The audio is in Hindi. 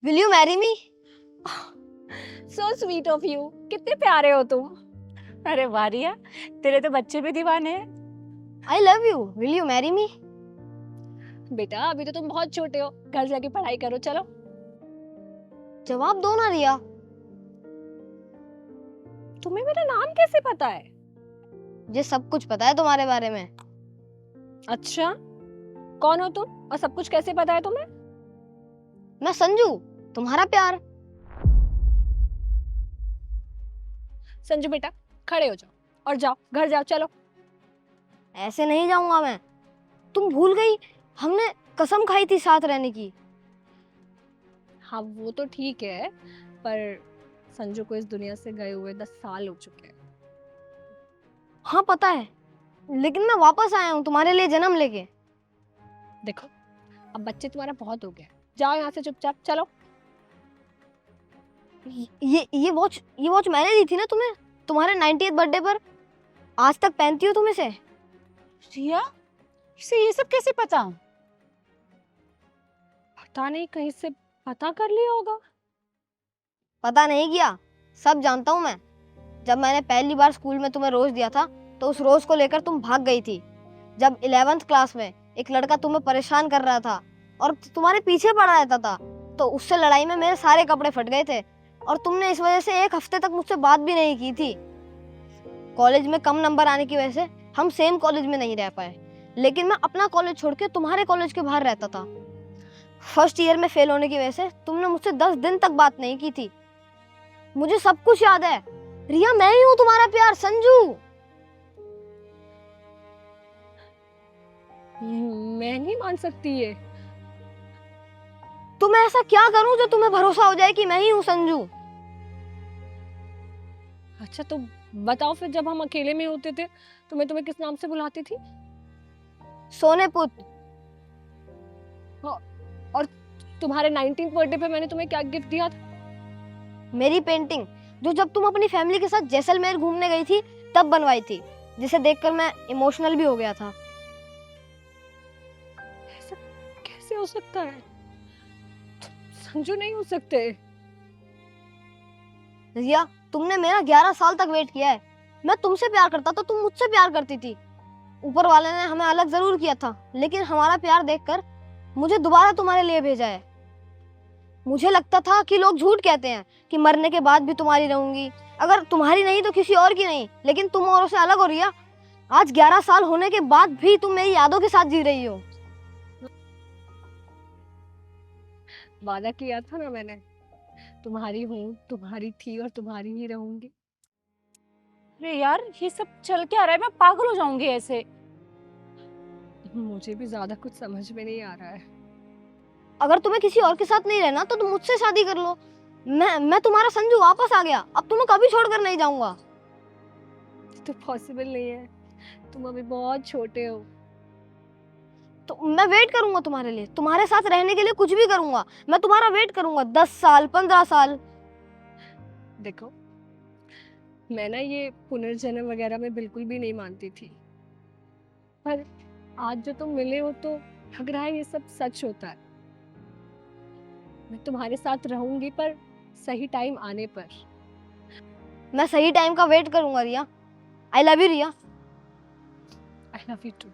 Will you marry me? So sweet of you, कितने प्यारे हो तुम। अरे वाह रिया, तेरे तो बच्चे भी दीवाने हैं। आई love you, will you marry me? बेटा अभी तो तुम बहुत छोटे हो, घर जाके पढ़ाई करो। चलो। जवाब दो ना रिया। तुम्हें मेरा नाम कैसे पता है? मुझे सब कुछ पता है तुम्हारे बारे में। अच्छा, कौन हो तुम और सब कुछ कैसे पता है तुम्हें? मैं संजू, तुम्हारा प्यार। संजू बेटा खड़े हो जाओ और जाओ घर जाओ। चलो। ऐसे नहीं जाऊंगा मैं। तुम भूल गई, हमने कसम खाई थी साथ रहने की। हाँ वो तो ठीक है, पर संजू को इस दुनिया से गए हुए 10 साल हो चुके हैं। हाँ पता है, लेकिन मैं वापस आया हूँ तुम्हारे लिए जन्म लेके। देखो अब बच्चे तुम्हारा बहुत हो गया, जाओ यहाँ से चुपचाप। चलो। ये वॉच मैंने दी थी ना तुम्हें, तुम्हारे 90th बर्थडे पर। आज तक पहनती हो तुम इसे। रिया, इसे ये सब कैसे पता? पता नहीं, कहीं से पता कर लिया होगा। पता नहीं किया, सब जानता हूँ मैं। जब मैंने पहली बार स्कूल में तुम्हें रोज दिया था तो उस रोज को लेकर तुम भाग गई थी। जब 11th क्लास में एक लड़का तुम्हें परेशान कर रहा था और तुम्हारे पीछे पड़ा रहता था, तो उससे लड़ाई में मेरे सारे कपड़े फट गए थे और तुमने इस वजह से 1 हफ्ते तक मुझसे बात भी नहीं की थी। कॉलेज में कम नंबर आने की वजह से हम सेम कॉलेज में नहीं रह पाए, लेकिन मैं अपना कॉलेज छोड़ के तुम्हारे कॉलेज के बाहर रहता था। फर्स्ट ईयर में फेल होने की वजह से तुमने मुझसे 10 दिन तक बात नहीं की थी। मुझे सब कुछ याद है रिया, मैं ही हूँ तुम्हारा प्यार संजू। मैं नहीं मान सकती ये। तो मैं ऐसा क्या करूं जो तुम्हें भरोसा हो जाए कि मैं ही हूँ संजू? अच्छा तो बताओ फिर, जब हम अकेले में होते थे तो मैं तुम्हें किस नाम से बुलाती थी? सोने पुत। और तुम्हारे 19th बर्थडे पे मैंने तुम्हें क्या गिफ्ट दिया था? मेरी पेंटिंग, जो जब तुम अपनी फैमिली के साथ जैसलमेर घूमने गई थी तब बनवाई थी, जिसे देखकर मैं इमोशनल भी हो गया था। ऐसा कैसे हो सकता है? तुम संजू नहीं हो सकते। रिया, तुमने मेरा 11 साल तक वेट किया है। मैं तुमसे प्यार करता तो तुम मुझसे प्यार करती थी। ऊपर वाले ने हमें अलग जरूर किया था, लेकिन हमारा प्यार देखकर मुझे दोबारा तुम्हारे लिए भेजा है। मुझे लगता था कि लोग झूठ कहते हैं कि मरने के बाद भी तुम्हारी रहूंगी, अगर तुम्हारी नहीं तो किसी और की नहीं, लेकिन तुम औरों से अलग हो रिया। आज 11 साल होने के बाद भी तुम मेरी यादों के साथ जी रही हो। वादा किया था ना मैंने, तुम्हारी हूँ, तुम्हारी थी और तुम्हारी ही रहूंगी। अरे यार, ये सब चल क्या रहा है? मैं पागल हो जाऊंगी ऐसे। मुझे भी ज्यादा कुछ समझ में नहीं आ रहा है। अगर तुम्हें किसी और के साथ नहीं रहना तो तुम मुझसे शादी कर लो। मैं तुम्हारा संजू वापस आ गया, अब तुम्हें कभी छोड़कर नहीं जाऊंगा। तो पॉसिबल नहीं है, तुम अभी बहुत छोटे हो। तो मैं वेट करूंगा तुम्हारे लिए, तुम्हारे साथ रहने के लिए कुछ भी करूंगा। मैं तुम्हारा वेट करूंगा 10 साल 15 साल। देखो मैं ना ये पुनर्जन्म वगैरह में बिल्कुल भी नहीं मानती थी, पर आज जो तुम मिले हो तो लग रहा है ये सब सच होता है। मैं तुम्हारे साथ रहूंगी, पर सही टाइम आने पर। मैं सही टाइम का वेट करूंगा Riya. I love you Riya. I love you to.